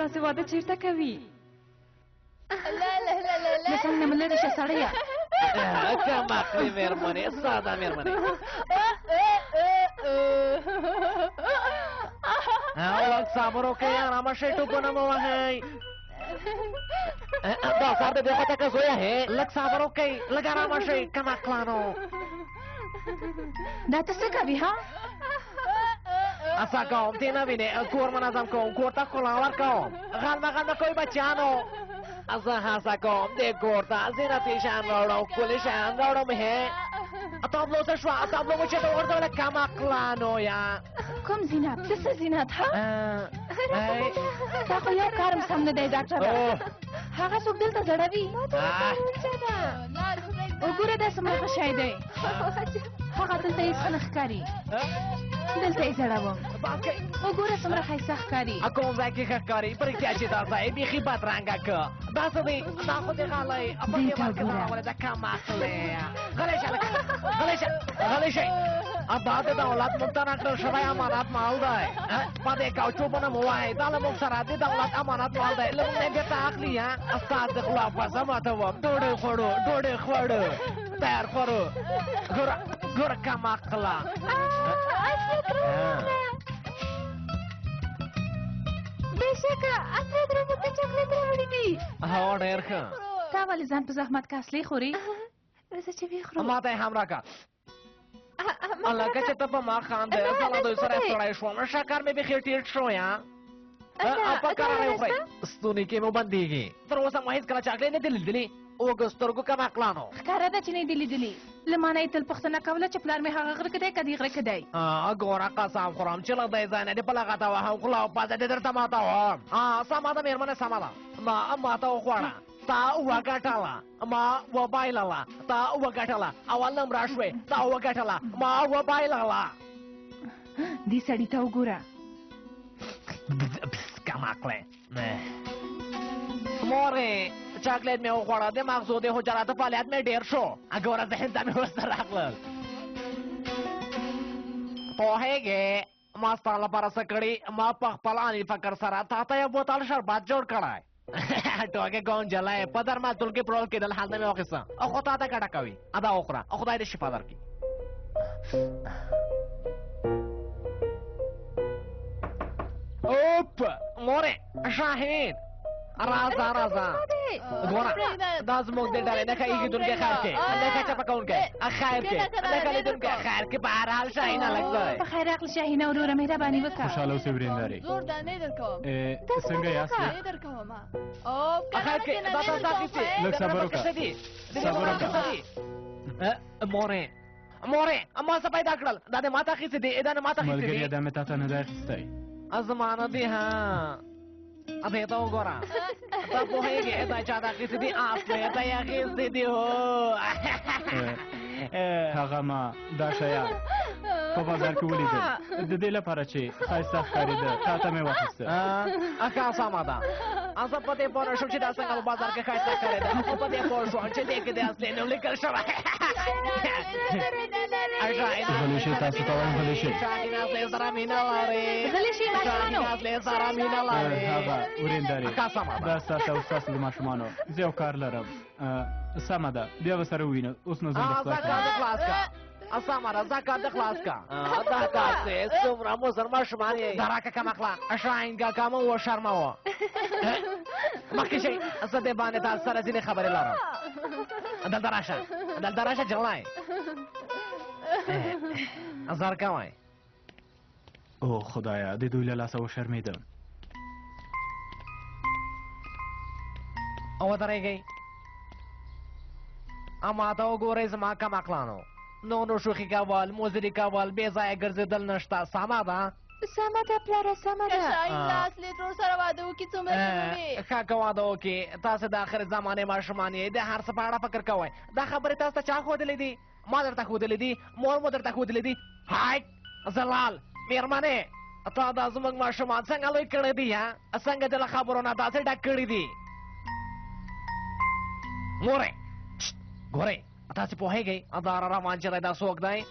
داسې واده چیرته کوي؟ لا لا لا لا لا له څنګ نه مې لرې شه سړیه. کم عقلې مېرمنې ساده مېرمنې لږ صبر وکړئ ارامه شئ ټوپونه مه وهئ دا سر د دې خواته که زویه هې لږ صبر وکړئ لږ ارامه شئ کم عقلانو دا ته څه کوي ها؟ څه کوم تی نه وینې کور منظم کوم کور ته ښکلا ورکوم غلمه غلمه کوئ بچیانو زه هڅه کوم دې کور ته زینتي شیان راوړم ښکلي شیان راوړم هې تابلو څه شوه تابلو مو چېرته وغورځوله کم عقلانو یا کوم زینت؟ څه زینت ها؟ دا خو یو کار هم سم نه دی ډاکټره. هغه څوک دلته زړوي؟ وګوره دا څومره ښه شی دی. هغه دلته هېڅ ښه نه ښکاري. دلته یې زړوم. وګوره څومره ښایسته ښکاري. کوم ځای کې ښه ښکاري په رښتیا چې دا ځای بیخي بدرنګه که دا څه دی دا خو دې غلی په دې برکې راغلی ده کم عقلې غلی شه غلی شه غلی شئ دا د دولت موږ ته راکړل شوی امانت مال دی په دې کاوچوبونه مو وایئ دا له موږ سره د دولت امانت مال دی له موږ نه یې بېرته اخلي ستا د خلا پزه ماتوم ډوډۍ خوړو ډوډۍ خوړو تیار خوړو ګوره کم عقله بېشکه اسرت راته ته چاکلیټ راوړي دي. هو ډېر ښه تا ولې ځان په زحمت کې اصلي خوري؟ راځه چې ویې خورو. ما ته یې هم راکړه لکه چې ته په ما خاندې زه له دوی سره ستړی شوم شکر مې بیخي ټیټ شو یا په کراره یې وخورئ ستوني کې مو بندېږي تر اوسه مو هېڅکله چاکلیټ نه دي لیدلي اوږو سترګو کم عقلانو ښکاره ده چې نه یې دي لیدلي. له ما نه یې تل پوښتنه کوله چې پلار مې هغه غره کې دی که دې غره کې دی. ګوره قسم خورم چې له دې ځای نه دې په لغته وهم خوله او پزه دې درته ماتوم سمه ده مېرمنې سمه ده ما ته وخوړه تا وګټله ما وبایلله تا وګټله اول نمره شوې تا وګټله ما وبایلله دې سړي ته وګوره کم عقلې مورې چاکلیټ مې وخوړه د مغزو د حجراتو فعالیت مې ډېر شو ګوره ذهن ته مې ورسته راغلل پوهېږې ما ستا لپاره څه کړي ما په خپل اني فکر سره تا ته یو بوتل شربت جوړ کړی ټوکې کوم جلی په درملتون کې پرول کېدل هلته مې واخیسته او خو تا ته ګټه کوي دا وخوره خدای دې شفا درکړي اوپ مورې شاهین راځه راځه ګوره دا زموږ د ډلې نه ښه ایږدونکی خیر کې نه ښه چپه کوونکی خیر کې نه ښه لیدونکی خیر کې په هر حال شاهینه لږ ځای په خیر راغله شاهینه وروره مهرباني وکړه خوشحاله اوسئ ورېندارې زور دا نه درکوم څنګه یاست نه درکوم خیر کې دا تاسو اخیستې لږ صبر وکړه صبر وکړه مورې ما څه پیدا کړل دا دې ما ته اخیستې دي دا نه ما ته اخیستې دي ملګري دا مې تا ته نه دی اخیستی زما نه دي ها ابې ته وګوره ته پوهېږې دا چا ته اخیستې دي اصلي ته یې اخیستې دي هو هغه ما دا شیان په بازار کې ولیدل د دې لپاره چې ښایسته ښکارېده تا ته مې واخیسته ښه سمه ده زه په دې پوه نه شوم چې دا څنګه په بازار کې ښایسته ښکارېده خو په دې پوه شوم چې دې کې د اصلي نوم لیکل شوی غلی شئ تاسو ته وایم غلی شئ شاهین اصلي سره مینه لري غلی شئ ماشومانو شاهین اصلي سره مینه لري هغه ورېندارې ښه سمه ده دا ستاسو او ستاسو د ماشومانو زه یو کار لرم سمه ده بیا به سره ووینو اوس نو زه د خلاص سمه ده زکات د خلاص کا دا کاسې څومره مزر ماشومان یې دا راکه کم اخله شاهین کاکا مو وشرموه مخکې شئ زه دې باندې تاسو سره ځینې خبرې لرم دلته راشه جلای زر کوئ او خدایا د دوی له لاسه وشرمېدم ودرېږئ اما ته وګورئ زما کم عقلانو نو شوخي کول موزري کول بې ځایه ګرځېدل نشته سمه ده سمه ده پلاره سمه ده شاهین لاس لیترو سره واده وکړي څومره ښه ښه که واده وکړي تاسو د آخر زمانې ماشومان یې د هر څه په اړه فکر کوئ دا خبرې تاسو ته چا ښودلې دي ما درته ښودلې دي مور مو درته ښودلې دي هاي زلال مېرمنې تا دا زموږ ماشومان څنګه لوی کړی دي څنګه د له خبرو نه داسې ډک کړي دي مورې ګورئ تاسې پوهېږئ دا را روان چې دی دا څوک دی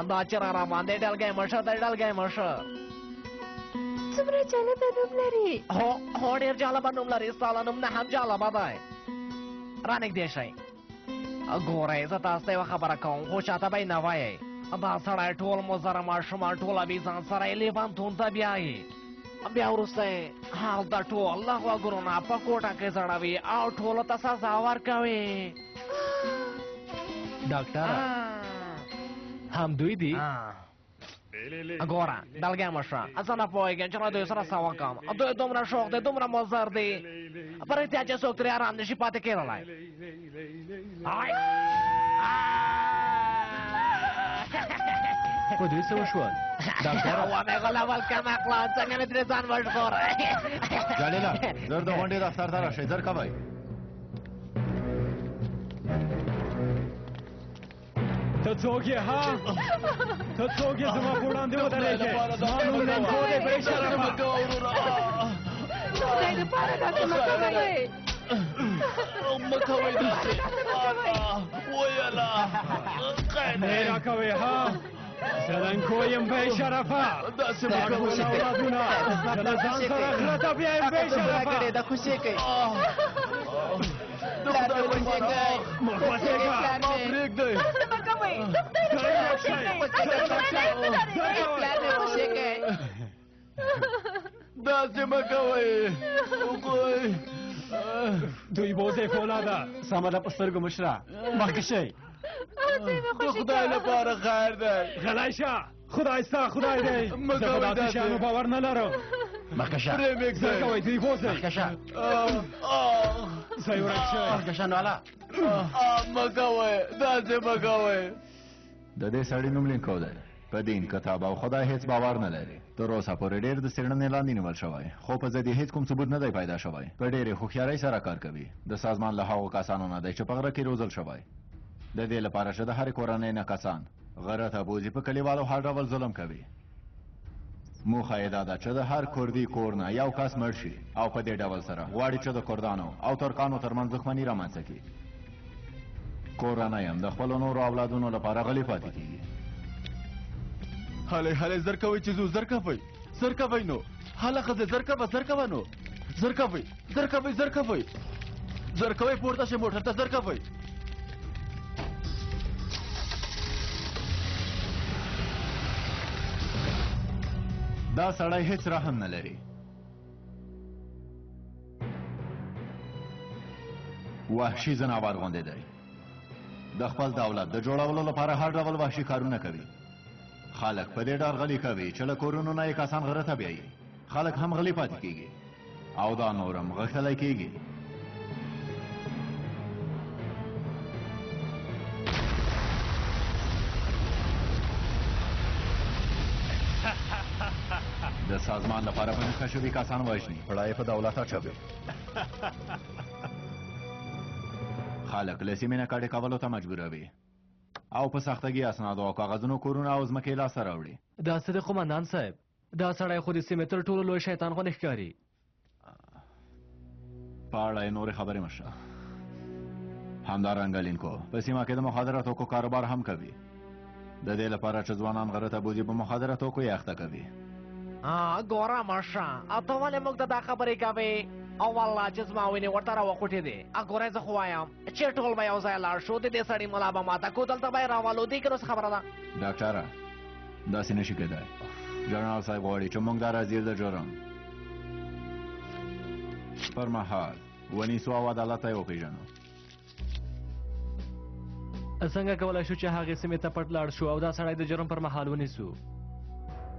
دا چې را روان دی ډلګی مشر دی ډلګی مشر څومره جالبه نوم لري. هو ډېر جالبه نوم لري، ستا له نوم نه هم جالبه دی. رانږدې شئ. ګورئ زه تاسو ته یوه خبره کوم، خو چاته به یې نه وایئ. دا سړی ټول مزره ماشومان ټول ابي ځان سره یې لیوانتون ته بیایي. بیا وروسته یې هلته ټول له غوږونو نه په کوټه کې ځړوي او ټولو ته سزا ورکوي. ډاکټر هم دوی دي؟ ګوره دلګی مشه، زه نه پوهېږم چې له دوی سره څه وکړم. دوی دومره شوق دی، دومره مضر دی، په رښتیا چې څوک ترې ارام نشي پاتې کېدلی. په دوی څه وشول ډاکټر؟ ومې غولول کم عقله، څنګه مې ترې ځان وژغوره. جلیله زر د غونډې دفتر ته راشئ، زر کوئ. ته څوک یې ها؟ ته څوک یې زما په وړاندې ودرېږې؟ زما نوم رنګو دی بې شرفه. خدای دپاره داسې مه کوئ. مه کوئ داسې ویله نه راکوئ ها؟ زه رنګو یم بې شرفه. ستا ټول اولادونه زه له ځان سره غره ته بیایم بې شرفه. دا خوشې کوي داسې مه کوئ. دوی بوزې فولاده سمه ده په سترګو مشره مخکې شئ. د خدای لپاره خیر دی. غلی شه، خدای ستا خدای دی. زه په داسې شیانو باور نه لرم. مخکې شه، زه کوئ دوی بوزئ. مخکې شه، ځای ورک شئ. مخکې شه نواله. مه کوئ داسې مه کوئ. د دې سړي نوم لینکو دی. په دین، کتاب او خدای هیڅ باور نه لري. تر اوسه پورې ډېر د څېړنې لاندې نیول شوی، خو په ضد یې هیڅ کوم ثبوت نه دی پیدا شوی. په ډېرې هوښیارۍ سره کار کوي. د سازمان له هغو کسانو نه دی چې په غره کې روزل شوی. د دې لپاره چې د هرې کورنۍ نه کسان غره ته بوځي، په کلیوالو هر ډول ظلم کوي. موخه یې دا ده چې د هر کردي کور نه یو کس مړ شي، او په دې ډول سره غواړي چې د کردانو او ترکانو ترمنځ دښمني رامنځته کړي. کورنۍ هم د خپلو نورو اولادونو لپاره غلي پاتې کېږي. هلې هلې زر کوئ چې ځو، زر کوئ، زر کوئ نو. هله ښځې زر کوه، زر کوه نو. زر کوئ، زر کوئ، زر کوئ، زر کوئ، پورته شئ موټر ته، زر کوئ. دا سړی هیڅ رحم نه لري. وحشي ځناور غوندې دی. د خپل دولت د جوړولو لپاره هر ډول وحشي کارونه کوي. خلک په دې ډار غلي کوي چې له کورونو نه یې کسان غره ته بیایي. خلک هم غلي پاتې کېږي او دا نور هم غښتلی کېږي. د سازمان لپاره په نښه شوي کسان وژني، پړه یې په دولت اچوي. خلک له سیمې نه کډې کولو ته مجبوروي او په سختګي اسنادو او کاغذونو کورونه او ځمکې لاسته راوړي. دا څه د قومندان صاحب؟ دا سړی خو د سیمې تر ټولو لوی شیطان غوندې ښکاري. په اړه یې نورې خبرې مه شه. همدارنګه لینکو په سیمه کې د مخدره توکو کاروبار هم کوي. د دې لپاره چې ځوانان غره ته بوځي، په مخدره توکو یې اخته کوي. ګوره مشه، ته ولې موږ ته دا خبرې کوې؟ او والله چې زما وینې ورته راوخوټې دي. ګورئ زه خو وایم چې ټول به یو ځای لاړ شو، د دې سړي ملا به ماته کړو، دلته به یې راولو. دې کې نو څه خبره ده؟ ډاکټره داسې نشي کېدای. جنرال صاحب غواړي چې موږ دا راځي د جرم پر مهال ونیسو او عدالت ته یې وپېژنو. څنګه کولی شو چې هغې سیمې ته پټ لاړ شو او دا سړی د جرم پر مهال ونیسو؟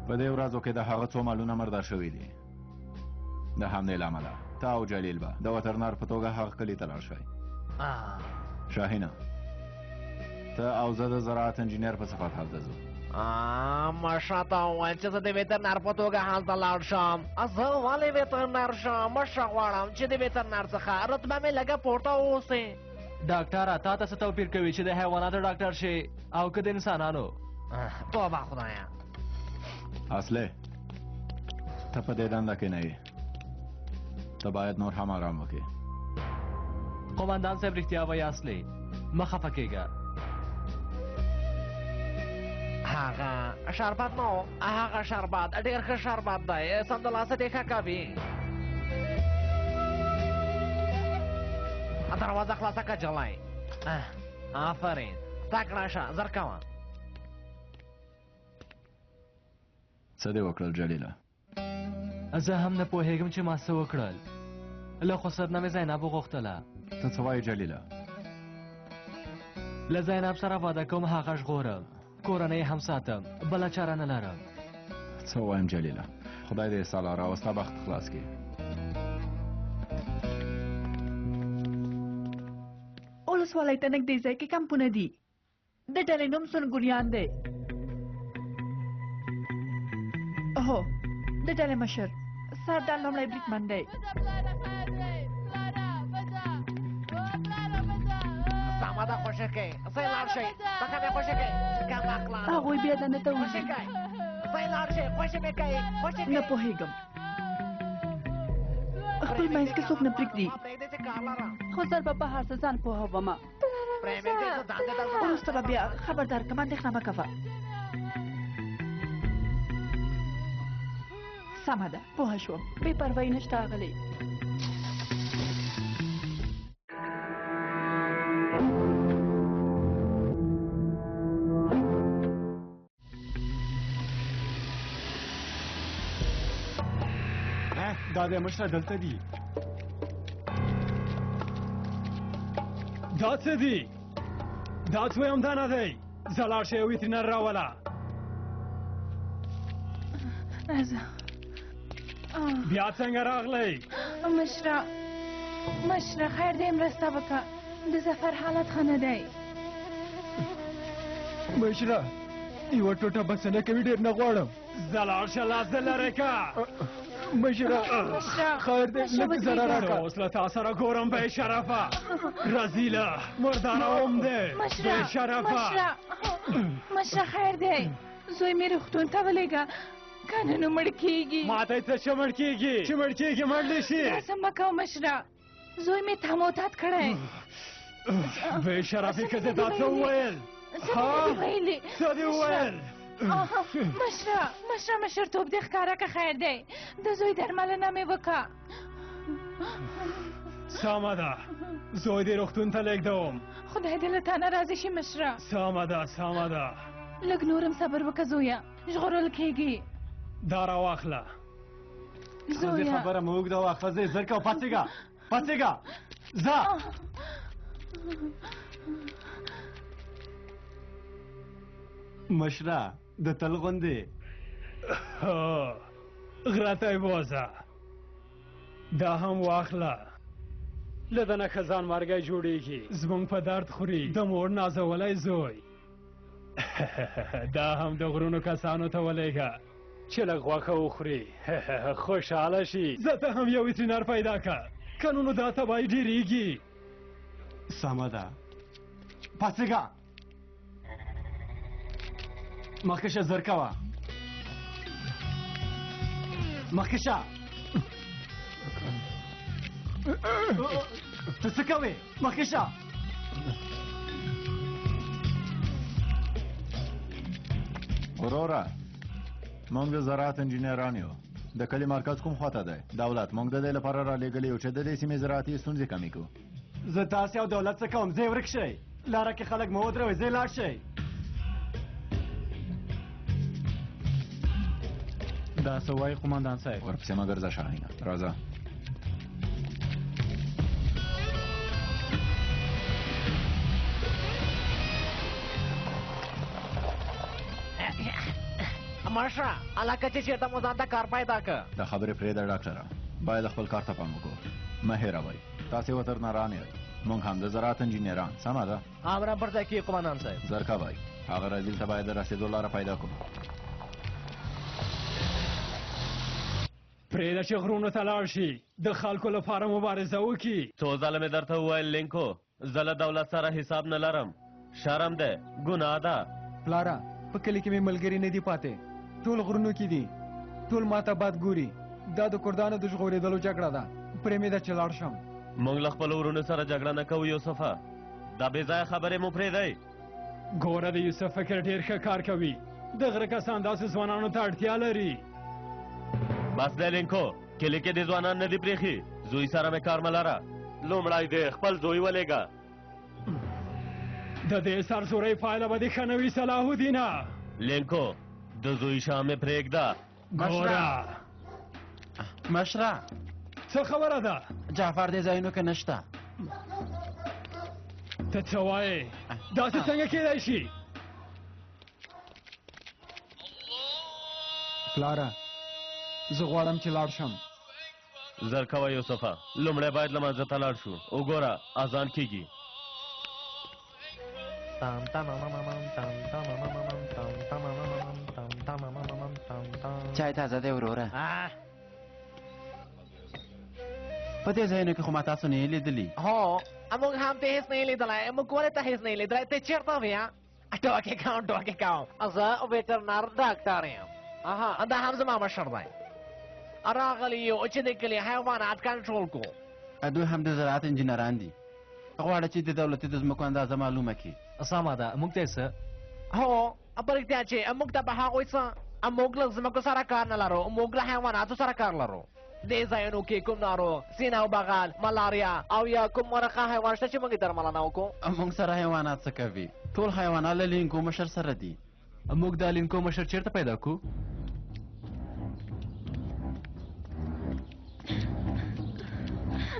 په دې ورځو کې د هغه څو مالونه مردار شوي دي. د همدې له امله تا او جلیل به د وترنار په توګه هغه کلي ته لاړ شئ. شاهینه ته او زه د زراعت انجینر په صفت هلته ځو. مشه ته وویل چې زه د ویترنار په توګه هلته لاړ شم. زه ولې ویترنار شم؟ مشه غواړم چې د ویترنار څخه رتبه مې لږه پورته واوسي. ډاکټره تا ته څه توپیر کوي چې د حیواناتو ډاکټر شي او که د انسانانو؟ توبه خدایه. اصلي ته په دې دنده کې نه یې، ته باید نور هم آرام وکړې. قومندان صاحب رښتیا وایي اصلي، مه خفه کېږه. هغه شربت نو هغه شربت ډېر ښه شربت دی سمدلاسه دې ښه کوي دروازه خلاصه که جلۍ آفرین تکړه شه زر کوه څه دې وکړل جلیله زه هم نه پوهېږم چې ما څه وکړل له خسرت نه مې زینب وغوښتله ته څه وایې جلیله له زینب سره واده کوم هغه ژغورم کورنۍ هم ساتم بله چاره نه لرم څه وایم جلیله خدای دې ستا لاره او ستا بخت خلاص کړي ولسوالۍ ته نږدې ځای کې کمپونه دي د ډلې نوم سونګوریان دی هو د ډلې مشر سردار لومړی بریدمن دی سمه ده خوشې کوي ځای لاړ شئ ځکه مې خوشې کوي کم عقلان هغوی بیا دننه ته خوشې وځي کوي ځای لاړ شئ خوشې مې کوي خوشې کوي نه پوهېږم خپل منځ کې څوک نه پرېږدي خو زر به په هر څه ځان پوهومه وروسته به بیا خبردار کړم اندېښنه مه کوه سمه ده پوه شوم بې پروایي نشته اغلې دا د مشره دلته دي دا څه دي دا څویم دا نه دی زه لاړ شئ ویترینر راوله بیا څنګه راغلی مشره خیر دی مرسته وکړه د ظفر حالت ښه نه دی مشره یوه ټوټه بسنه کوي ډېر نه غواړم زه لاړ شه لاس دې لرې که مشره خیر دی لږ زره راکړه اوس له تا سره ګورم بې شرفه رزیله مرداره اوم دی بې شرفه مشره خیر دی زوی مې روغتون ته ولېږه که نه نو مړ کېږي ما ته څه چې مړ کېږي چې مړ کېږي مړ دې شي داسې مه کوه مشره زوی مې تموتت کړی بې شرفې ښځې دا څه وویل څه دې وویل مشرتوب دې ښکاره که خیر دی د زوی درملنه مې وکړه سمه ده زوی دې روغتون ته لېږدوم خدای دې له تا نه راضي شي مشره سمه ده سمه ده لږ نورم صبر وکړه زویه ژغورل کېږي دا راواخله زویه خبره مې اوږده وقفه ځئ زر کوه پاڅېږه پاڅېږه ځه مشره د تل غوندې غره ته یې بوځه دا هم واخله له ده نه ښه ځان مرګی جوړېږي زموږ په درد خوري د مور نازولی زوی دا هم د غرونو کسانو ته ولېږه چې لږ غوښه وخوري خوشحاله شي زه ته هم یو ویترینر پیدا که که نو دا تباهي ډېرېږي سمه ده پاڅېږه مخکې شه زر کوه مخکې شه ته څه کوې مخکې شه وروره موږ د زراعت انجینران یو د کلي مرکز کوم خواته دی دولت موږ د دې لپاره رالیږلي یو چې د دې سیمې زراعتي ستونزې کمې کړو زه تاسې او دولت څه کوم ځای ورک شئ لاره کې خلک مه ودروئ ځای لاړ شئ دا څه وایي قمندان صاحب ورپسې مه ګرځه شاهینه راځه مشره هلکه چې چېرته مو ځان ته کار پیدا که دا خبرې پرېږده ډاکټره باید خپل کار ته پام وکړو مه هېروئ تاسې وترنران یاست موږ هم د زراعت انجینران سمه ده امر پر ځای کېږي قمندان صاحب زر کوئ هغه رزیل ته باید د رسېدو لاره پیدا کړو پرېږده چې غرونو ته لاړ شي د خلکو لپاره مبارزه وکړي څو ځله مې درته وویل لینکو زه له دولت سره حساب نه لرم شرم دی ګناه ده پلاره په کلي کې مې ملګري نه دي پاتې ټول غرونو کې دي ټول ماته بد ګوري دا د کردانو د ژغورېدلو جګړه ده پرې مې ده چې لاړ شم موږ له خپلو ورونو سره جګړه نه کوو یوسفه دا بې ځایه خبرې مو پرېږدئ ګوره د یوسف فکر ډېر ښه کار کوي د غره کسان داسې ځوانانو ته اړتیا لري. بس دی لینکو کلی کې د ځوانان نه دي پرېښي زوی سره مې کار مه لره لومړی دی خپل زوی ولېږه د دې سرزورۍ پایله به دې ښه نه وي صلاح الدینه. لینکو د زوی شاه مې پرېږده. ګوره مشره څه خبره ده؟ جعفر دې ځایونو کې نشته. ته څه وایې؟ داسې څنګه کېدای شي؟ پلاره زه غواړم چې لاړ شم. زر کوه یوسفه لومړی باید لمانځه ته لاړ شو وګوره اذان کېږي. چای تازه دی وروره. په دې ځایونو کې خو ما تاسو نه یې لیدلي. هو موږ هم ته هېڅ نه یې لیدلی موږ ولې ته هېڅ نه یې لیدلی ته چېرته وې ټوکې کوم زه ویټرنر ډاکټر یم دا هم زما مشر دی راغلی یو چې د کلي حیوانات کنټرول کو. دوی هم د زراعت انجینران دي غواړه چې د دولتي د ځمکو اندازه معلومه کړي. سمه ده موږ ته څه هو په رښتیا چې موږ ته په هغوی څه موږ له ځمکو سره کار نه لرو موږ له حیواناتو سره کار لرو. دې ځایونو کې کوم ناروغ سینه او بغل ملاریا او یا کوم مرقه حیوان شته چې موږ یې درملنه وکړو. موږ سره حیوانات څه کوي؟ ټول حیوانات له لینکو مشر سره دي. موږ د لینکو مشر چیرته پیدا کو؟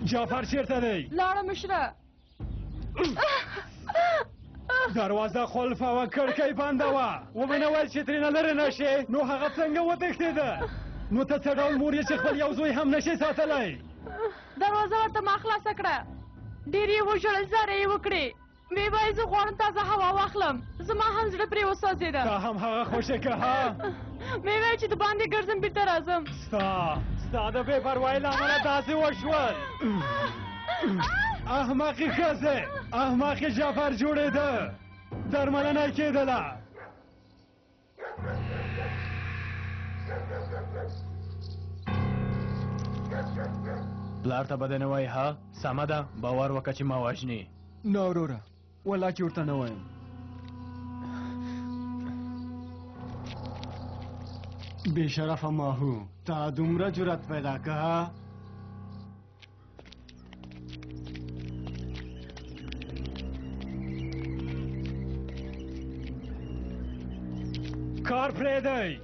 جعفر چیرته دی؟ لاړه مشره. دروازه خلفه وه کړکۍ بنده وه ومې نه ویل چې ترېنه لرې نه شې نو هغه څنګه وتښتېده؟ نو ته څه ډول مور یې چې خپل یو زوی هم نشې ساتلی؟ دروازه ورته ما خلاصه کړه ډېر یې وژړل زارۍ یې وکړې ویې وایي زه غواړم تازه هوا واخلم زما هم زړه پرې وسوځېده. تا هم هغه خوښه که ها؟ ویې وایي چې د باندې ګرځم بېرته راځم. ستا د بې پروایۍ له امله داسې وشول. احمقې ښځې احمقې جعفر جوړېده درملنه یې کېدله. پلار ته به دې نه وایي ها سمه ده باور وکړه چې ما وژنې. نه وروره والله چې ورته نه وایم. بې شرفه ماهو تا دومره جرأت پیدا که کار پرېږدئ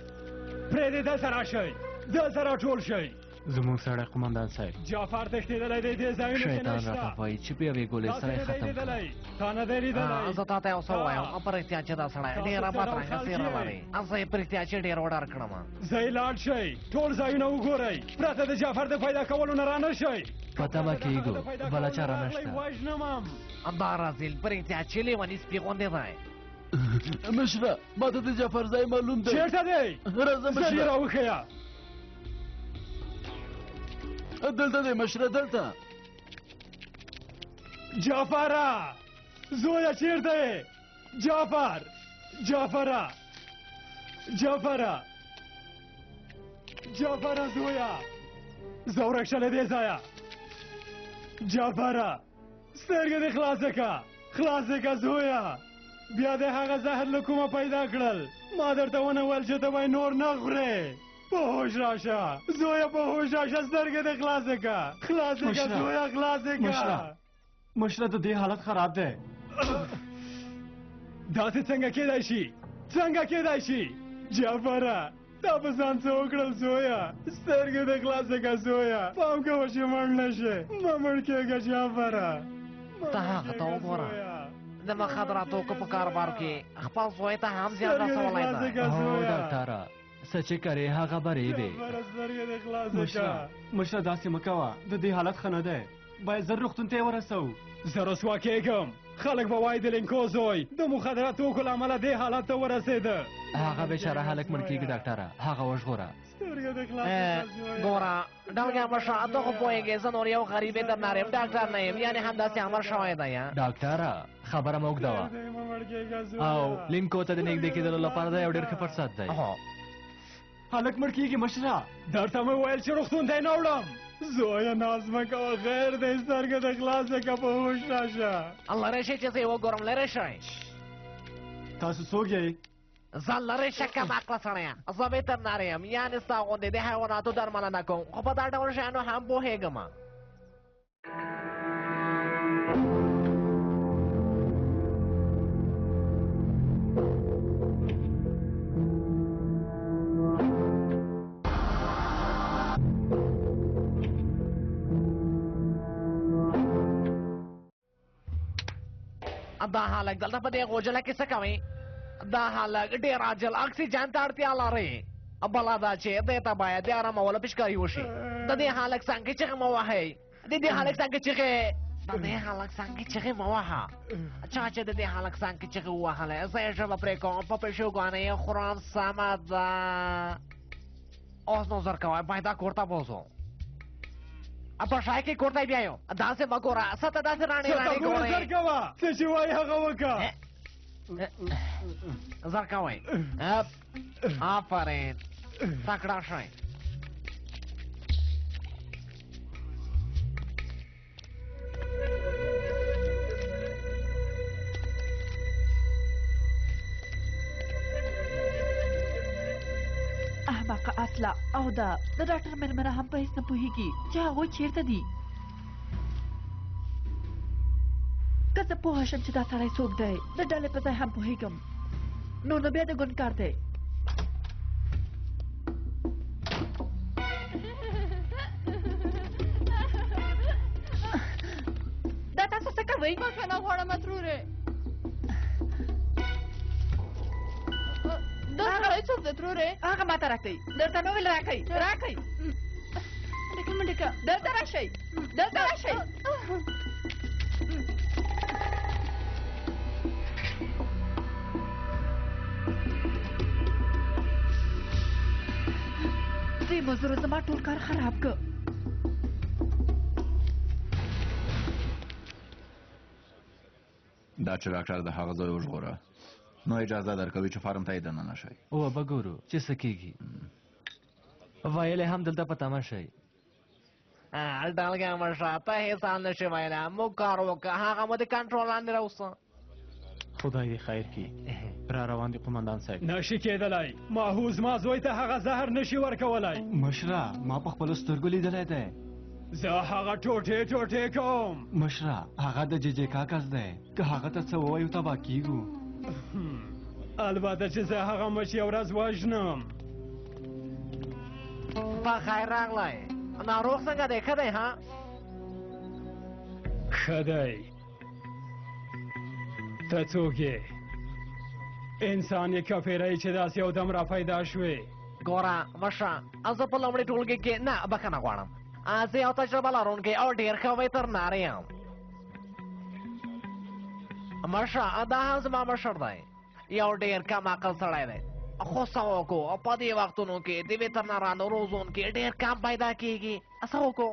دلته راشئ دلته راټول شئ. زموږ سړی قمندان صاحب جعفر تښتېدلی دی دې ځایونو کې شیطان راته وایي چې په یوې ګولۍ سره یې ختم کړه. تا نه دی لیدلی؟ زه تا ته یو څه ووایم په رښتیا چې دا سړی ډېره بدرنګه څېره لري زه یې په رښتیا چې ډېر وډار کړم. ځئ لاړ شئ ټول ځایونه وګورئ پرته د جعفر د پیدا کولو نه رانه شئ. په تمه کېږو بله چاره نشته. وژنمم دا رازیل په رښتیا چې لیوني سپي غوندې دی. مشره ما ته د جعفر ځای معلوم دی. چېرته دی؟ راځه زر یې راوښیه. دلته دی مشره دلته. جعفره زویه چیرته یې؟ جعفره زویه زه ورک شه له دې ځایه. جعفره سترګې دې خلاصې که زویه بیا دې هغه زهر له کومه پیدا کړل ما درته ونه ویل چې ته به نور نه خورې. په هوش راشه زویه په هوش راشه سترګې دې خلاصې که زویه خلاصې که. مشره د دې حالت خراب دی. داسې څنګه کېدای شي؟ جعفره تا په ځان څه وکړل زویه سترګې دې خلاصې که زویه پام کوه چې مړ نه شې مه مړ کېږه جعفره. ته هغه ته وګوره د مخدراتو په کاروبار کې خپل زوی ته هم زیان رسولی ده. هو ډاکټره څه چې کرې هغه برې دی. مشره داسې مه کوه د دې حالت ښه نه دی باید زر روغتون ته یې ورسوو. زه رسوا کېږم خلک به وایي د لینکو زوی د مخدرات توکو له امله دې حالت ته ورسېده. هغه بېچاره هلک مړ کېږي ډاکټره هغه وژغوره. ګوره ډلګه مشره ته خو پوهېږې زه نور یو غریب درنار یم ډاکټر نه یم یعنې همداسې امر شوی دی. ډاکټره خبره مه اوږده وه او لینکو ته د نږدې کېدلو لپاره دا یو ډېر ښه فرصت دی. هلک مړ کېږي مشره درته مې ویل چې روغتون ته یې نه وړم. زویه ناز مه کوه خیر دی سترګې دې خلاصې که په هوش راشه. لرې شئ چې زه یې وګورم لرې شئ. تاسو څوک یئ؟ ځان لرې شه کم عقله سړیه زه ویترنار یم یعنې ستا غوندې د حیواناتو درملنه کوم خو په دا ډول شیانو هم پوهېږم دا هلک دلته په دې غوجله کې څه کوي دا هلک ډېر عاجل اکسیجن ته اړتیا لري بله دا چې دې ته باید د ارامولو پیشکاري وشي د دې هلک څنګه چغې مه وهئ د دې هلک څنګه چغې د دې هلک څنګه چغې مه وهه چا چې د دې هلک څنګه چغې ووهلی زه یې ژبه پرې کوم په پیشوګانې یې خورم سمه ده اوس نو زر کوئ باید دا کور ته بوځو په شای کې کور ته یې بیایو داسې مه ګوره څه ته داسې راڼې راڼې ګورې زر کوه څه چې وایي هغه وکړه زر کوئ آفرین تکړه شئ احمقه اصله او دا د ډاکټر مېرمنه هم په هېڅ نه پوهېږي چې هغوی چېرته دي که زه پوهه شم چې دا سړی څوک دی د ډلې په ځای هم پوهېږم نو بیا د ګوند کار دی دا تاسو څه کوئ بخښنه غواړم ترورې دا سړی څوک دی ترورې هغه ماته راکئ درته مې ویل راکئ راکئ ډکه دلته راشئ دلته راشئ دې مزدورو زما ټول کار خراب کړ دا چې ډاکټر د هغه ځای وژغوره نو اجازه درکوي چې فارم ته یې دننه شئ او به ګورو چې څه کېږي ویلی هم دلته په تمه شئ ډلګی مشه ته هېڅ حال نشي ویلی موږ کار وکړه هغه مو د کنټرول لاندې راوسه خدای دې خیر کړي را روان دي قمندان صاحب نشي کېدلی ماهوز ما زوی ته هغه زهر نشي ورکولی مشره ما په خپلو سترګو لیدلی دی زه هغه ټوټې ټوټې کوم مشره هغه د ججې کاکس دی که هغه ته څه ووایو تباه کېږو البته چې زه هغه مچ یو ورځ وژنم په خیر راغلی ناروغ څنګه دی ښه دی ها ښه دی ته څوک یې انسان یې کفیری چې داسې یو دم را پیدا شوې ګوره مشه زه په لومړي ټولګي کې نه بخښنه غواړم زه یو تجربه لرونکی او ډېر ښه ویترنار یم مشه دا هم زما مشر دی یو ډېر کم عقل سړی دی خو څه وکړو په دې وختونو کې د ویترنارانو روزونکي ډېر کم پیدا کېږي څه وکړو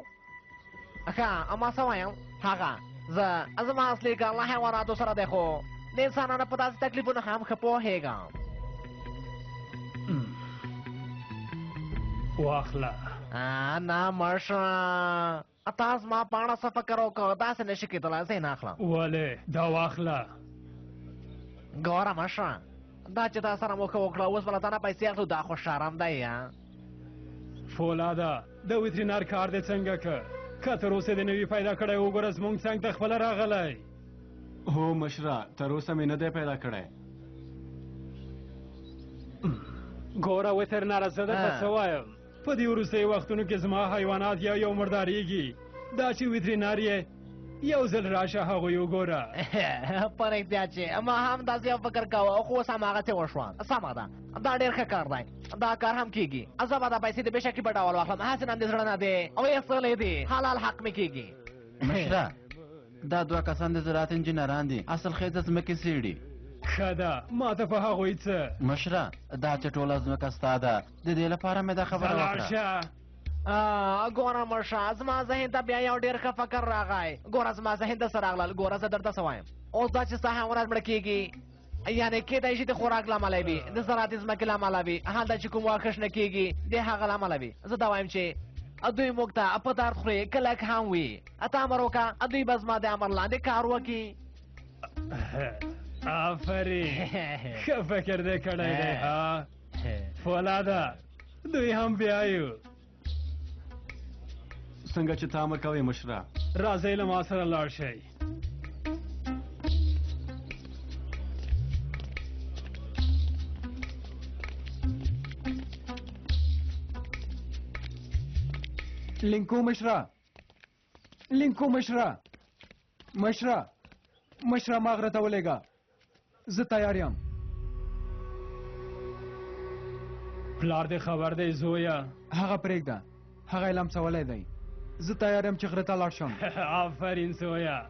ښه ما څه وایم هغه زما اصلي کار له حیواناتو سره دی خو د انسانانو په داسې تکلیفونو هم ښه پوهېږم واخله نه مشه تا زما په اړه څه فکر وکړو داسې نشي کېدلی زه یې نه اخلم ولې دا واخله ګوره مشه دا چې تا سره موخه وکړه اوس به له تا نه پیسې اخلو دا خو شرم دی فولاده د ویترینار کار دې څنګه که که تر اوسه دې نوي پیدا کړی وګوره زموږ څنګ ته خپله راغلی هو مشره تر اوسه مې نه دی پیدا کړی ګوره ویتریناره زه درته څه وایم په دې وروستیو وختونو کې زما حیوانات یو مرداریږي دا چې ویترینار یې یو ځل راشه هغوی وګوره په رښتیا چې ما هم داسې یو فکر کوه خو اوس هماغسې وشوه سمه ده دا ډېر ښه کار دی دا کار هم کېږي زه به دا پیسې د بېشکي په ډول واخلم هسې نن دې زړه نه دی او ایستلی دی حلال حق مې کېږي مشره دا دوه کسان د زراعت انجینران دي اصل خیزه ځمکې څېړي ښه ده ما ته په هغوی څه مشره دا چې ټوله ځمکه ستا ده د دې لپاره مې دا خبره وکړه ګوره مشه زما ذهن ته بیا یو ډېر ښه فکر راغی ګوره زما ذهن ته څه راغلل ګوره زه درته څه وایم اوس دا چې ستا حیوانات مړه کېږي یعنې کېدای شي د خوراک له امله وي د زراعتي ځمکې له امله وي هلته چې کوم واښه شنه کېږي د هغه له امله وي زه دا وایم چې دوی موږ ته په درد خوري کلک هم وي ته امر وکړه دوی به زما د امر لاندې کار وکړي آفرین ښه فکر دې کړی دی ها فولاده دوی هم بیایو څنګه چې ته امر کوې مشره راځئ له ما سره لاړ شئ لینکو مشره ما غره ته ولېږه زه تیار یم پلار دې خبر دی زویه هغه پرېږده هغه یې لمسولی دی زه تیار یم چې غره ته لاړ شم آفرین زویه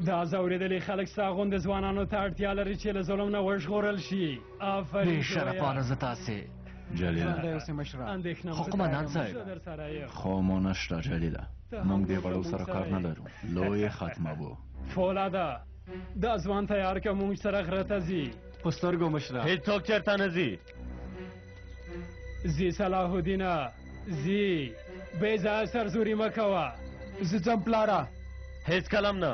دا زورېدلي خلک ستا غوندې ځوانانو ته اړتیا لري چې له ظلم نه وژغورل شي آفرین بې شرفانه زه تاسې جلیله خو قمندان صاحب خو مو نشته جلیله موږ دې غړو سره کار نه لرو لوی ختمه بو فولاده دا ځوان تیار که موږ سره غره ته ځي په سترګو مشره هېڅوک چېرته نه ځي ځي صلاح الدینه ځي بې ځایه سرزوري مه کوه زه ځم پلاره هېڅ کلم نه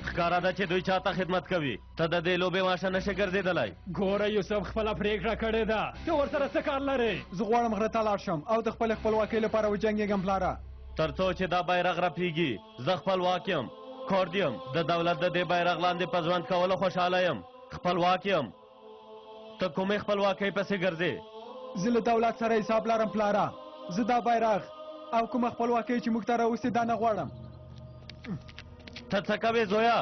ښکاره ده چې دوی چاته خدمت کوي ته د دې لوبې واشه نشې ګرځېدلی ګوره یوسف خپله پرېکړه کړې ده ته ورسره څه کار لرې زه غواړم غره ته لاړ شم او د خپلې خپلواکۍ لپاره وجنګېږم پلاره تر څو چې دا بیرغ رپېږي زه خپلواک یم کورد یم د دولت د دې بیرغ لاندې په ژوند کولو خوشحاله یم خپلواک یم ته کومې خپلواکۍ پسې ګرځې زه له دولت سره حساب لرم پلاره زه دا بیرغ او کومه خپلواکۍ چې موږ ته راوستې دا نه غواړم ته څه کوې زویا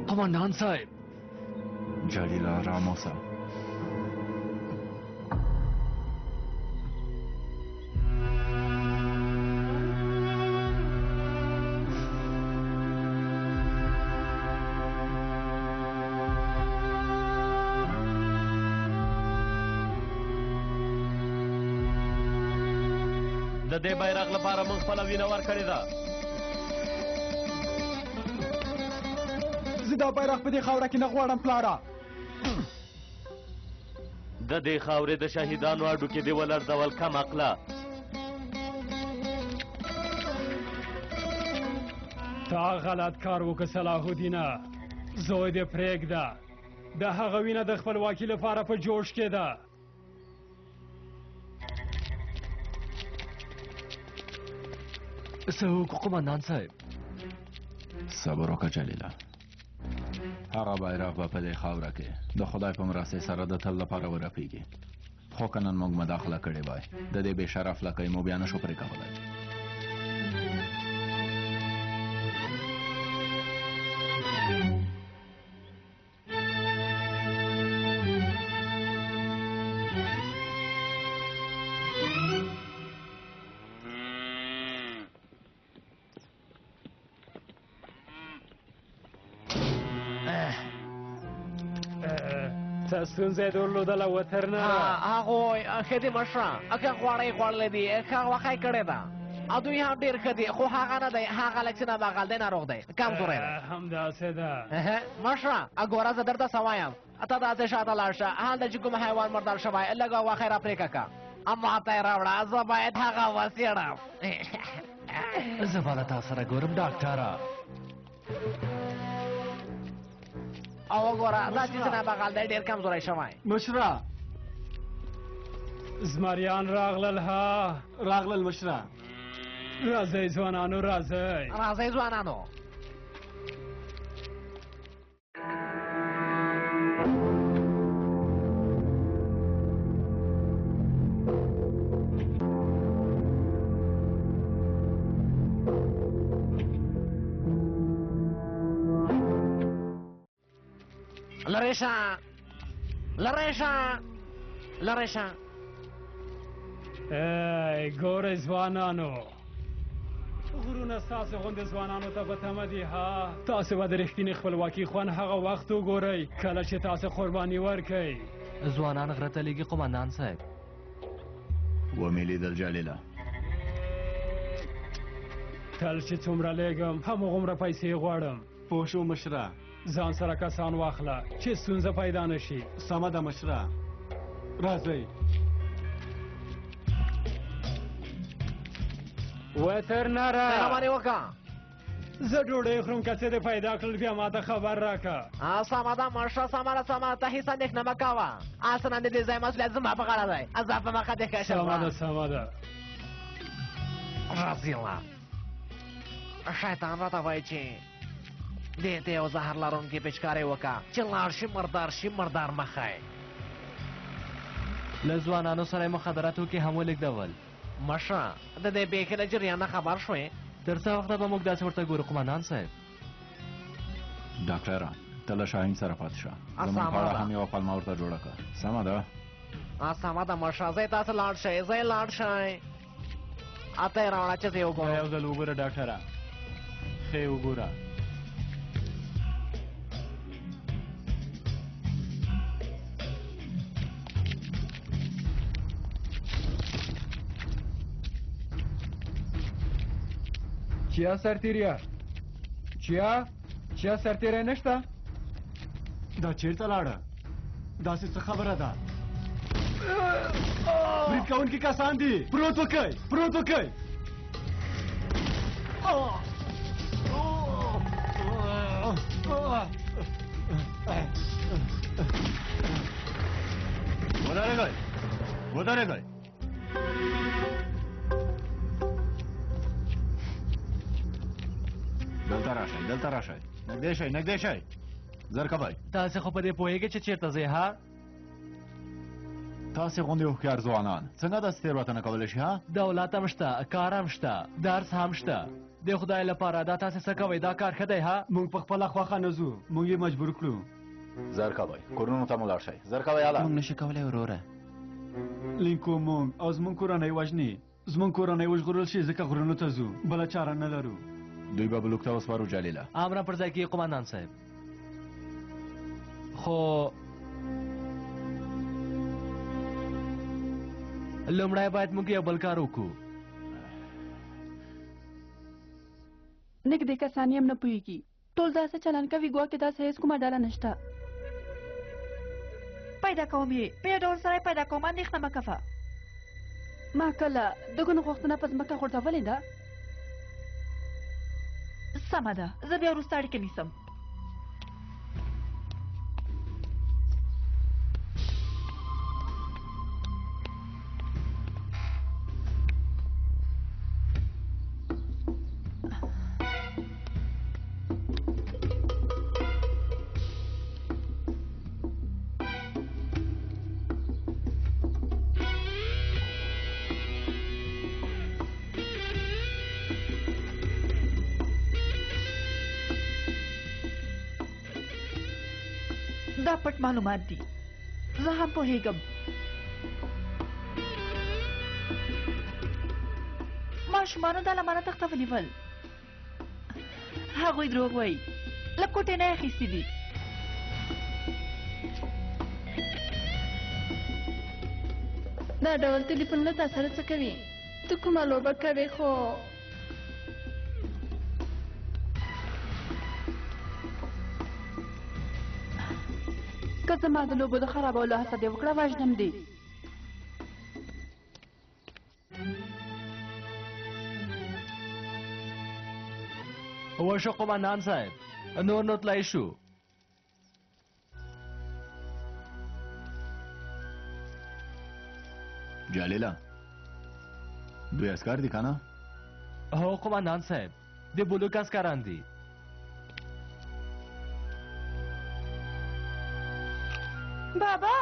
قمندان صاحب جلیله آرام اوسه د دې بیرغ لپاره موږ خپله وینه ورکړې ده زه دا بیرغ په دې خاوره کې نه غواړم پلاره د دې خاورې د شهیدانو اډو کې دې ولړزول کم عقله تا غلط کار وکړه صلاح الدینه زوی دې پرېږده د هغه وینه د خپلواکي لپاره په جوش کې ده څه وکړو قمندان صاحب صبر وکړه جلیله هغه بیرغ به په دې خاوره کې د خدای په مرستې سره د تل لپاره ورپېږي خو که نن موږ مداخله کړې وای د دې بې شرف لکۍ مو بیا نشو پرې کولی ستونزه درلودله وترنره هغوی ښه دي مشره که غوړی خوړلی دي ښه غوښه یې کړې ده دوی هم ډېر ښه دي خو هغه نه دی هغه لږ څه نابغل دی ناروغ دی کمزوری دی همداسې ده مشره ګوره زه درته څه وایم ته داسې شاته لاړ شه هلته چې کوم حیوان مردار شوی لږه غوښه یې راپرېکه که ما ته یې راوړه زه باید هغه وسیړم زه به له تا سره ګورم ډاکټره او وګوره دا چې څه نابغل دی ډېر کمزوری شوی مشره زمریان راغلل ها راغلل مشره راځئ ځوانانو راځئ راځئ ځوانانو لرې شه لرې شه لرې شه ای ګورئ ځوانانو غرونه ستاسې غوندې ځوانانو ته په تمه دي ها تاسې به د رښتینې خپلواکي خوند هغه وخت وګورئ کله چې تاسې قرباني ورکئ ځوانان غره ته لیږي قمندان صاحب ومې لیدل جلیله تل چې څومره لیږم همغومره پیسې غواړم پوه شو مشره ځان سره کسان واخله چې ستونزه پیدا نه شي سمه ده مشره راځئ وترنره مهرباني وکړه زه ډوډۍ خورم که څه دې پیدا کړل بیا ماته خبر راکړه سمه ده مړشه سمه ده سمه ده ته هېڅ اندېښنه مه کوه اصلا د دې ځای مسؤلیت زما په غاړه دی زه په مخه دې کشم سمه ده سمه ده رزیله شیطان راته وایي چې دې ته یو زهر لرونکې پیچکارۍ وکړه چې لاړ شي مردار شي مردار مخی له ځوانانو سره یې مخدرات وکړي هم ولېږدول مشه د دې بیخي له جریان نه خبر شوې تر څه وخته به موږ داسې ورته ګورو قمندان صاحب ډاکټره ته له شاهین سره پاتې شه زموږ په اړه هم یوه پلمه ورته جوړه کړه سمه ده سمه ده مشه زه یې تاسو لاړ شئ زه یې لاړ شئ اته یې راوړه چې زه یې وګورم یو ځل وګوره ډاکټره ښه یې وګوره چیا سرتیریا چیا سرتیری نشته دا چیرته لاړه داسې څه خبره ده برید کوونکي کسان دي پروت وکئ ودرېږئ دلته راشئ نږدې شئ زر کوئ تاسې خو په دې پوهېږئ چې چېرته ځئ ها تاسې غوندې هوښیار ځوانان څنګه داسې تېروتنه کولی شي ها دولت هم شته کار هم شته درس هم شته د خدای لپاره دا تاسې څه کوئ دا کار ښه دی ها موږ په خپله خوښه نه ځو موږ یې مجبور کړو زر کوئ کورونو ته مو لاړ شئ زر کوئ هله موږ نشو کولی وروره لینکو موږ او زموږ کورنۍ وژني زموږ کورنۍ وژغورل شي ځکه غرونو ته ځو بله چاره نه لرو دوی به بلوک ته وسپارو جلیله امره پر ځای کېږي قمندان صاحب خو لومړی باید موږ یو بل کار وکړو نږدې کسان یې هم نه پوهېږي ټول داسې چلن کوي ګواکې داسې هېڅ کومه ډله نشته پیدا کوم یې په یو ډول سره پیدا کوم اندېښنه مه کوه ما کله د ګونو غوښتنه په ځمکه غورځولې ده سمه ده زه بیا وروسته اړیکه نیسم دا پټ معلومات دي زه هم پوهېږم ماشومانو دا له مانه تخته ونیول هغوی دروغ وایي له کوټې نه یې اخیستي دي دا ډول ټلیفونونه تا سره څه کوي ته کومه لوبه کوې خو که زما د لوبو د خرابولو هڅه دې وکړه وژنم دې وشو قمندان صاحب نور نو تلای شو جلیله دوی اسکار دي که نه هو قمندان صاحب د بلوک اسکران دي بابا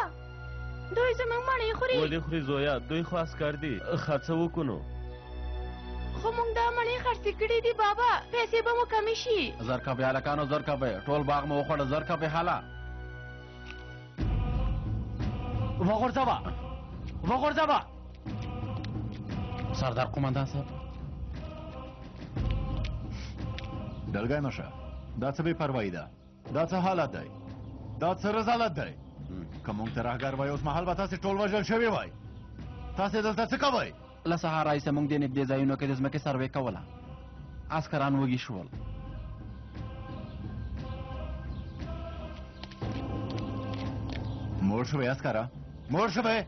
دوی زموږ مڼې خوري ولې خوري زویا دوی خو عسکر دي خرڅه وکړو خو موږ دا مڼې خرڅې کړي دي بابا پیسې به مو کمې شي زر کوئ هلکانو زر کوئ ټول باغ مو وخوړه زر کوئ حاله وغورځوه سردار قمندان صاحب دلګی مشه دا څه بې پروایي ده دا څه حالت دی دا څه رذالت دی که موږ ترهګر وای اوس مهال به تاسې ټول وژل شوي وای تاسې دلته څه کوئ له سهار راهیسې موږ دې نږدې ځایونو کې د ځمکې سروې کوله عسکران وږي شول موړ شوی عسکره موړ شوی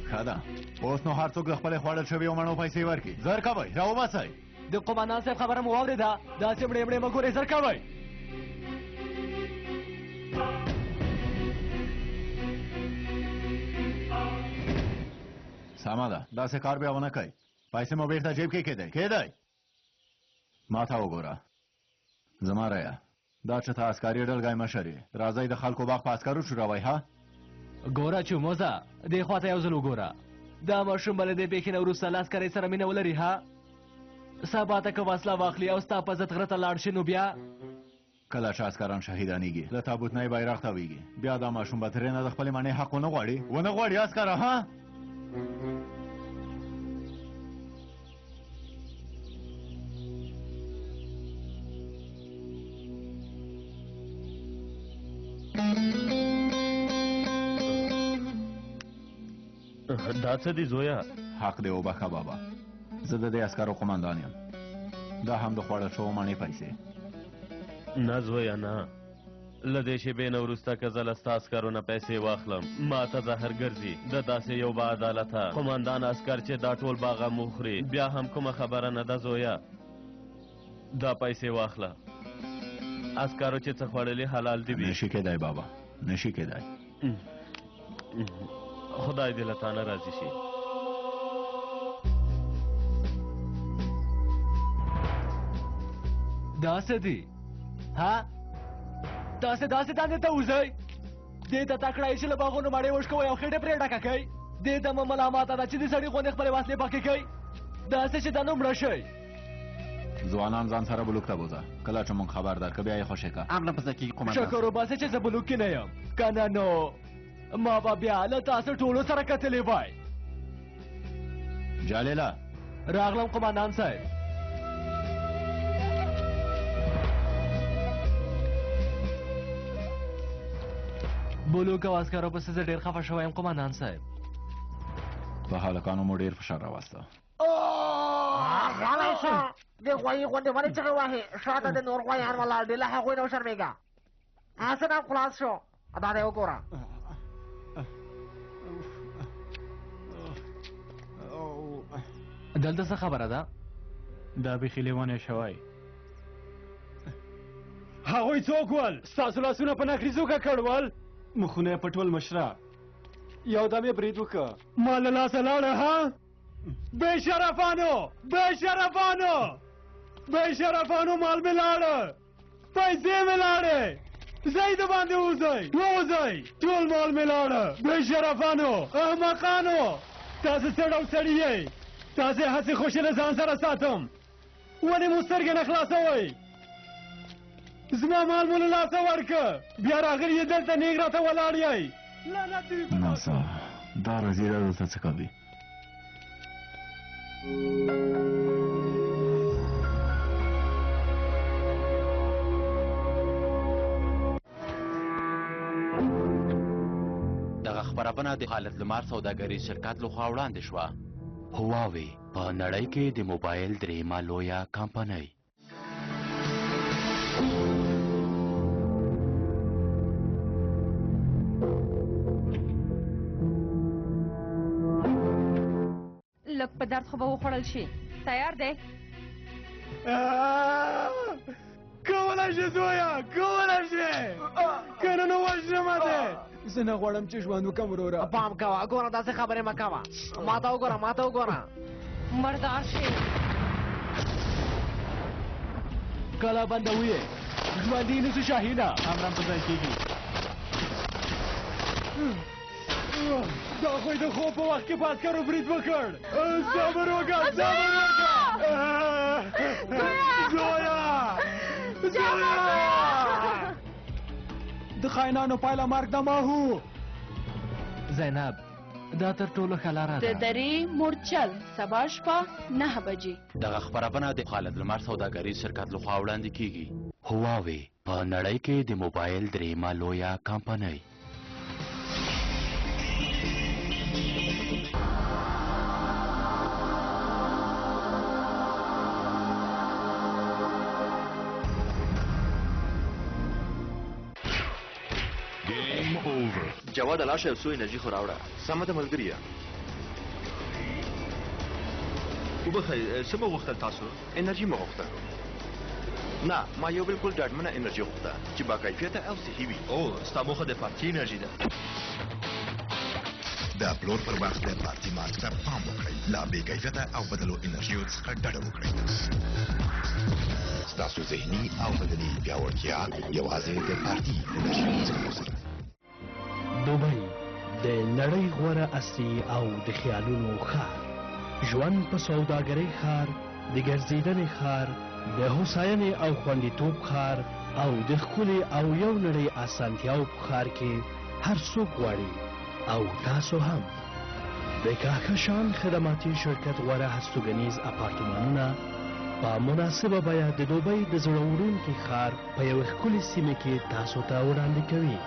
ښه ښه ده اوس نو هر څوک د خپلې خوړل شوي مڼو پیسې ورکړي زر کوئ راوباسئ د قومندان صاحب خبره مو واورېده داسې مړې مړې مه ګورئ زر کوئ سمه ده داسې کار بیا ونه کوئ پیسې مو بېرته جیب کې کېدی ما ته وګوره زما رایه دا چې ته عسکري ډلګی مشر یې راځئ د خلکو باغ په عسکرو شوروئ ها ګوره چوموزه دې خوا ته یو ځل وګوره دا ماشوم به له دې پېښې نه وروسته له عسکرۍ سره مینه ولري ها سبا ته که وسله واخلي او ستا په ضد غره ته لاړ شي نو بیا کله چې عسکران شهیدانیږي له تابوت نه یې بیرغ تاویږي بیا دا ماشوم به ترې نه د خپلې مڼې حق ونه غواړي عسکره ها دا څه دي زویا حق دی وبخه بابا زه د دې عسکرو قومندان یم دا هم د خوړل شوو مڼې پیسې نه زویا نه له دې شیبې نه وروسته که زه له ستا عسکرو نه پیسې واخلم ما ته زهر ګرځي د داسې یو با عدالته قومندان عسکر چې دا ټول باغه مخوري بیا هم کومه خبره نه ده زویا دا پیسې واخله عسکرو چې څه خوړلي حلال دي وي نشي کېدی بابا نشي کېدی خدای دې له تا نه راضي شي دا څه دي ها تاسې داسې دندې ته وځئ دې ته تکړه چې له باغونو مڼې وشکوئ او خېټې پرې ډکه کوئ دې ته مه ملامته ده چې د سړي غوندې خپلې وسلې پاکې کوئ داسې چې دا نو مړه شئ ځوانان ځان سره بلوک ته بوځه کله چې موږ خبر درکړه بیا یې خوشې کړه امر پسې کېږي قومندان شکر وباسئ چې زه بلوک کې نه یم که نه نو ما به بیا له تاسو ټولو سره کتلې وای جالیله راغلم قومندان صاحب بلوک او عسکرو پسې زه ډېر خفه شوی یم قومندان صاحب په هلکانو مو ډېر فشار راوسته غلی شه د غوایي غوندې ولې چغې وهې شاته د نور غوایان ولاړ دي له هغوی نه وشرمېږه هسې نه خلاص شو دا دی وګوره دلته څه خبره ده دا بیخي لیونی شوی هغوی څوک ول ستاسو لاسونه په نکریزو ککړ ول مخونه یې پټول مشره یو دم یې برید وکړه ما له لاسه لاړه ها بې شرفانو مال مې لاړه پیسې مې لاړې ځئ د باندې ووځئ ټول مال مې لاړه بې شرفانو احمقانو تاسې سړی سړي یئ تاسې هسې خوشې له ځان سره ساتم ولې مو سترګې نه خلاصوئ زما مال مو له لاسه ورکه بیا راغلي یې دلته نیغ راته ولاړ یئ ناسا دا رزیله دلته څه کوي دغه خبرونه د خالد لمر سوداګریز شرکت لخوا وړاندې شوه هواوی په نړۍ کې د موبایل درېیمه لویه کمپنۍ لږ په درد خو به وخوړل شي تیار دی کولی شې زویه کولی شې که نه نو وژنمه دی زه نه غواړم چې ژوند وکړم وروره پام کوه ګوره داسې خبرې مه کوه ما ته وګوره مردار شي کله بندوي یې ژوندي نیسو شاهینه امرم په ځای کېږي دا خوی د خوب په وخت کې په عسکرو برید وکړ صبر وکړه زویا د خاینانو پایله مرګ د ماهو زینب دا تر ټولو ښه لاره د درې مورچل سبا شپه 9 بجې دغه خبرونه د خالد لمر سوداګریز شرکت لخوا وړاندې کیږي هواوی په نړۍ کې د موبایل درېیمه لویه کمپنۍ جواد لاشه یو څو انرژي خو راوړه سمه ده ملګریه وبخیر څه مو غوښتل تاسو؟ انرژي مو غوښتل. نه ما یو بالکل ډاډمنه انرژي غوښته چې با کیفیته او صحي وي. او ستا موخه د پارتي انرژي ده. د پلور پر وخت د پارتي مارک ته پام وکړئ. له بې کیفیته او بدلو انرژیو څخه ډډه وکړئ. ستاسو ذهني او بدني پیاوړتیا یوازې د پارتي انرژي څخه وسره. دوبۍ د نړۍ غوره عصري او د خیالونو ښار. ژوند په سوداګرۍ ښار، د ګرځېدنې ښار، د هوساینې او خوندیتوب ښار او د ښکلي او یو نړۍ اسانتیاو په ښار کې هر څوک غواړي او تاسو هم. د کهکشان خدماتي شرکت غوره هستوګنیز اپارتمانونه په مناسبه بیه د دوبۍ د زړه وړونکي ښار په یوه ښکلې سیمه کې تاسو ته وړاندې کوي.